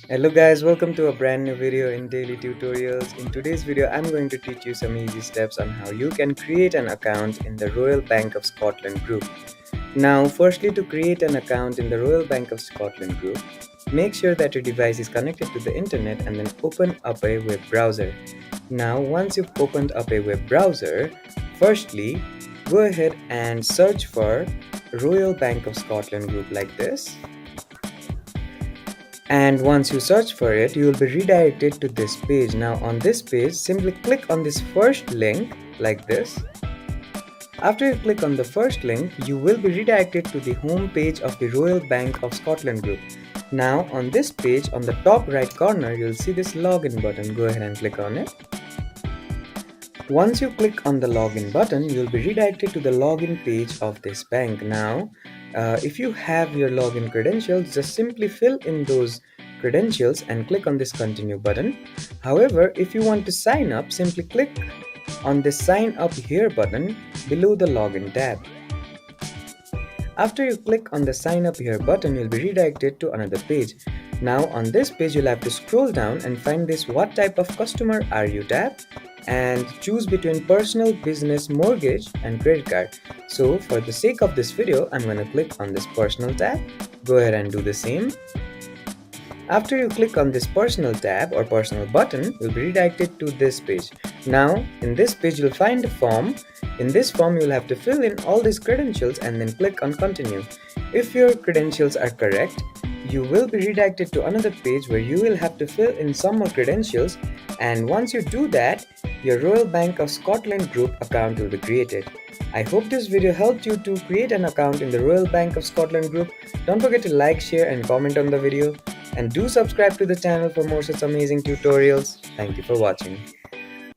Hello guys, welcome to a brand new video in Daily Tutorials. In today's video, I'm going to teach you some easy steps on how you can create an account in the Royal Bank of Scotland group. Now, firstly, to create an account in the Royal Bank of Scotland group, make sure that your device is connected to the internet and then open up a web browser. Now, once you've opened up a web browser, firstly, go ahead and search for Royal Bank of Scotland group like this. And once you search for it, you will be redirected to this page. Now on this page, simply click on this first link like this. After you click on the first link, you will be redirected to the home page of the Royal Bank of Scotland group. Now on this page, on the top right corner, you'll see this login button. Go ahead and click on it. Once you click on the login button, you'll be redirected to the login page of this bank. Now, if you have your login credentials, just simply fill in those credentials and click on this continue button. However, if you want to sign up, simply click on the sign up here button below the login tab. After you click on the sign up here button, you'll be redirected to another page. Now on this page, you'll have to scroll down and find this what type of customer are you tab and choose between personal, business, mortgage and credit card. So for the sake of this video, I'm going to click on this personal tab. Go ahead and do the same. After you click on this personal tab or personal button, you'll be redirected to this page. Now in this page, you'll find a form. In this form, you'll have to fill in all these credentials and then click on continue. If your credentials are correct, you will be redirected to another page where you will have to fill in some more credentials, and once you do that, your Royal Bank of Scotland group account will be created. I hope this video helped you to create an account in the Royal Bank of Scotland group. Don't forget to like, share and comment on the video, and do subscribe to the channel for more such amazing tutorials. Thank you for watching.